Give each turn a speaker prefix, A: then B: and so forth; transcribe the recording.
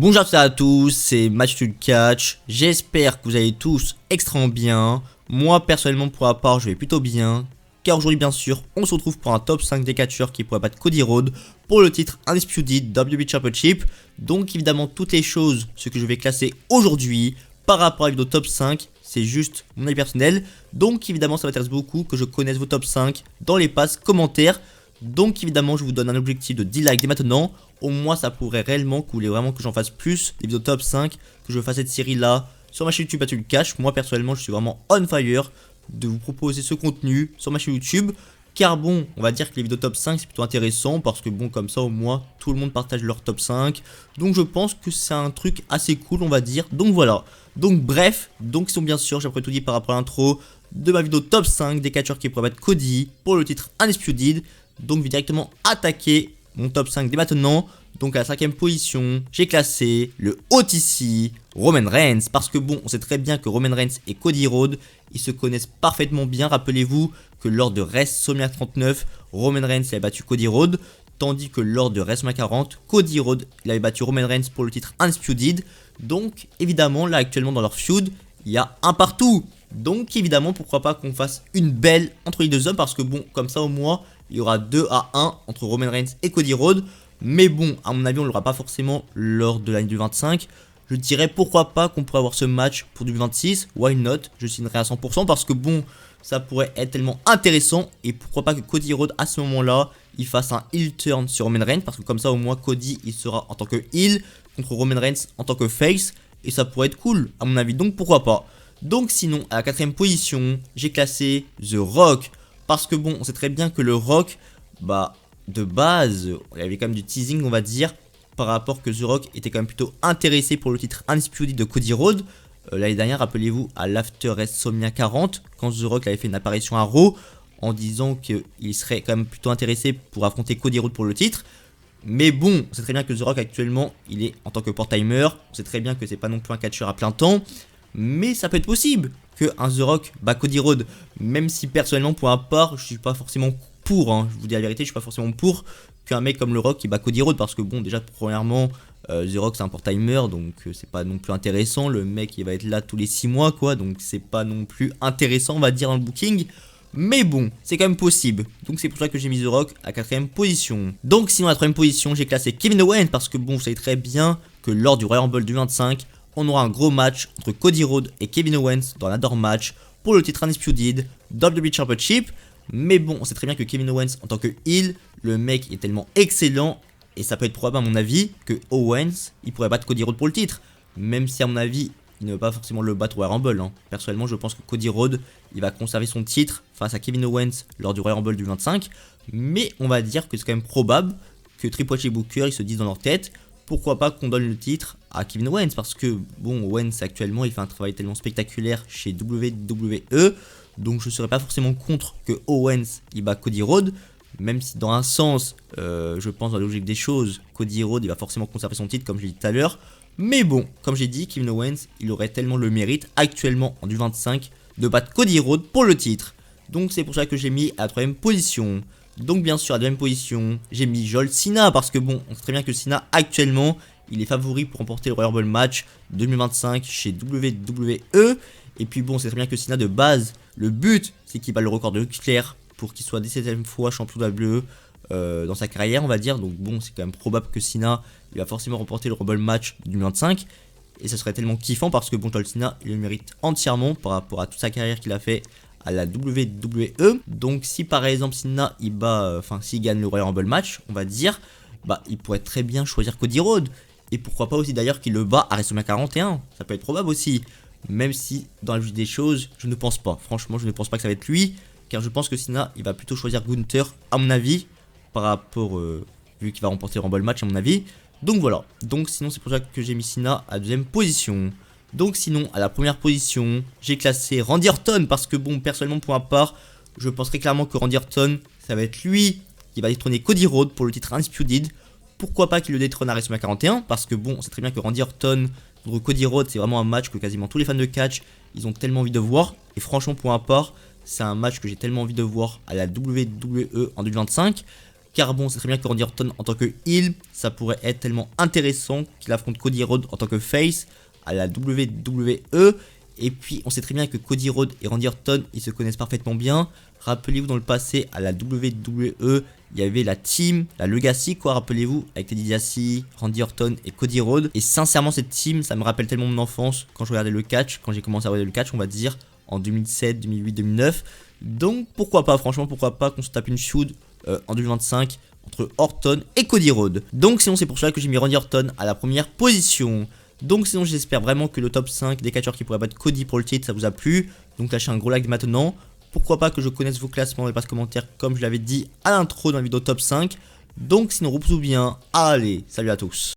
A: Bonjour à tous, c'est Match to Catch. J'espère que vous allez tous extrêmement bien. Moi personnellement pour ma part je vais plutôt bien. Car aujourd'hui bien sûr on se retrouve pour un top 5 des catcheurs qui pourraient battre Cody Rhodes pour le titre Undisputed WWE Championship. Donc évidemment toutes les choses, ce que je vais classer aujourd'hui par rapport à la vidéo top 5, c'est juste mon avis personnel. Donc évidemment ça m'intéresse beaucoup que je connaisse vos top 5 dans les passes commentaires. Donc évidemment je vous donne un objectif de 10 likes dès maintenant. Au moins ça pourrait réellement que vous voulez vraiment que j'en fasse plus des vidéos top 5, que je fasse cette série là sur ma chaîne YouTube Match to Catch. Moi personnellement je suis vraiment on fire de vous proposer ce contenu sur ma chaîne YouTube. Car bon, on va dire que les vidéos top 5 c'est plutôt intéressant parce que bon comme ça au moins tout le monde partage leur top 5. Donc je pense que c'est un truc assez cool on va dire. Donc voilà, donc bref, donc sinon bien sûr j'ai après tout dit par rapport à l'intro de ma vidéo top 5 des catcheurs qui pourraient battre Cody pour le titre Undisputed. Donc je vais directement attaquer mon top 5 dès maintenant. Donc à la 5ème position, j'ai classé le OTC Roman Reigns. Parce que bon, on sait très bien que Roman Reigns et Cody Rhodes, ils se connaissent parfaitement bien. Rappelez-vous que lors de WrestleMania 39, Roman Reigns avait battu Cody Rhodes. Tandis que lors de WrestleMania 40, Cody Rhodes il avait battu Roman Reigns pour le titre Undisputed. Donc évidemment là actuellement dans leur feud, il y a un partout. Donc évidemment pourquoi pas qu'on fasse une belle entre les deux hommes. Parce que bon comme ça au moins il y aura 2-1 entre Roman Reigns et Cody Rhodes. Mais bon, à mon avis, on ne l'aura pas forcément lors de l'année du 25. Je dirais pourquoi pas qu'on pourrait avoir ce match pour du 26. Why not? Je signerai à 100% parce que bon, ça pourrait être tellement intéressant. Et pourquoi pas que Cody Rhodes, à ce moment-là, il fasse un heel turn sur Roman Reigns. Parce que comme ça, au moins, Cody, il sera en tant que heel contre Roman Reigns en tant que face. Et ça pourrait être cool, à mon avis. Donc pourquoi pas? Donc sinon, à la 4ème position, j'ai classé The Rock. Parce que bon, on sait très bien que le Rock, bah, de base, il y avait quand même du teasing, on va dire, par rapport que The Rock était quand même plutôt intéressé pour le titre Undisputed de Cody Rhodes. L'année dernière, rappelez-vous, à l'After WrestleMania 40, quand The Rock avait fait une apparition à Raw, en disant qu'il serait quand même plutôt intéressé pour affronter Cody Rhodes pour le titre. Mais bon, on sait très bien que The Rock actuellement, il est en tant que part-timer. On sait très bien que c'est pas non plus un catcheur à plein temps. Mais ça peut être possible que un The Rock bat Cody Rhodes. Même si personnellement, pour ma part, je suis pas forcément pour, hein, je vous dis la vérité, je suis pas forcément pour qu'un mec comme le Rock qui bat Cody Rhodes. Parce que bon, déjà, premièrement, The Rock c'est un part-timer. Donc c'est pas non plus intéressant. Le mec il va être là tous les 6 mois quoi. Donc c'est pas non plus intéressant on va dire dans le booking. Mais bon, c'est quand même possible. Donc c'est pour ça que j'ai mis The Rock à 4ème position. Donc sinon à la 3ème position j'ai classé Kevin Owens. Parce que bon vous savez très bien que lors du Royal Rumble du 25, on aura un gros match entre Cody Rhodes et Kevin Owens dans l'Adore Match pour le titre Undisputed WWE Championship. Mais bon, on sait très bien que Kevin Owens en tant que heel, le mec est tellement excellent. Et ça peut être probable à mon avis que Owens, il pourrait battre Cody Rhodes pour le titre. Même si à mon avis, il ne va pas forcément le battre au Royal Rumble. Hein. Personnellement, je pense que Cody Rhodes, il va conserver son titre face à Kevin Owens lors du Royal Rumble du 25. Mais on va dire que c'est quand même probable que Triple H et Booker, ils se disent dans leur tête, pourquoi pas qu'on donne le titre à Kevin Owens. Parce que bon, Owens actuellement, il fait un travail tellement spectaculaire chez WWE. Donc je ne serais pas forcément contre que Owens il bat Cody Rhodes. Même si dans un sens, je pense dans la logique des choses, Cody Rhodes il va forcément conserver son titre comme je l'ai dit tout à l'heure. Mais bon, comme j'ai dit, Kevin Owens il aurait tellement le mérite actuellement en du 25 de battre Cody Rhodes pour le titre. Donc c'est pour ça que j'ai mis à la 3ème position. Donc bien sûr à la 2ème position, j'ai mis John Cena. Parce que bon, on sait très bien que Cena actuellement, il est favori pour remporter le Royal Rumble match 2025 chez WWE. Et puis bon, c'est très bien que Cena de base, le but c'est qu'il bat le record de Leclerc pour qu'il soit 17ème fois champion WWE dans sa carrière on va dire. Donc bon, c'est quand même probable que Cena il va forcément remporter le Rumble match 2025. Et ça serait tellement kiffant parce que bon, John Cena il le mérite entièrement par rapport à toute sa carrière qu'il a fait à la WWE. Donc si par exemple Cena il bat, s'il gagne le Royal Rumble match on va dire, bah il pourrait très bien choisir Cody Rhodes. Et pourquoi pas aussi d'ailleurs qu'il le bat à WrestleMania 41, ça peut être probable aussi. Même si dans la vie des choses, je ne pense pas. Franchement, je ne pense pas que ça va être lui. Car je pense que Cena, il va plutôt choisir Gunther, à mon avis. Par rapport, vu qu'il va remporter le Rumble match, à mon avis. Donc voilà. Donc sinon, c'est pour ça que j'ai mis Cena à 2ème position. Donc sinon, à la 1ère position, j'ai classé Randy Orton. Parce que bon, personnellement, pour ma part, je pense très clairement que Randy Orton, ça va être lui qui va détrôner Cody Rhodes pour le titre Undisputed. Pourquoi pas qu'il le détrône à WrestleMania 41? Parce que bon, on sait très bien que Randy Orton contre Cody Rhodes, c'est vraiment un match que quasiment tous les fans de catch, ils ont tellement envie de voir. Et franchement, pour ma part, c'est un match que j'ai tellement envie de voir à la WWE en 2025. car bon, c'est très bien que Randy Orton en tant que heel, ça pourrait être tellement intéressant qu'il affronte Cody Rhodes en tant que face à la WWE. Et puis on sait très bien que Cody Rhodes et Randy Orton, ils se connaissent parfaitement bien. Rappelez-vous, dans le passé, à la WWE, il y avait la team, la Legacy quoi, rappelez-vous, avec Teddy DiBiase, Randy Orton et Cody Rhodes. Et sincèrement, cette team, ça me rappelle tellement mon enfance quand je regardais le catch, quand j'ai commencé à regarder le catch, on va dire, en 2007, 2008, 2009. Donc pourquoi pas, franchement, pourquoi pas qu'on se tape une feud en 2025 entre Orton et Cody Rhodes. Donc sinon, c'est pour cela que j'ai mis Randy Orton à la première position. Donc sinon, j'espère vraiment que le top 5 des catcheurs qui pourraient battre Cody pour le titre, ça vous a plu. Donc lâchez un gros like maintenant. Pourquoi pas que je connaisse vos classements dans les commentaires comme je l'avais dit à l'intro dans la vidéo top 5. Donc sinon, repoussez-vous bien. Allez, salut à tous.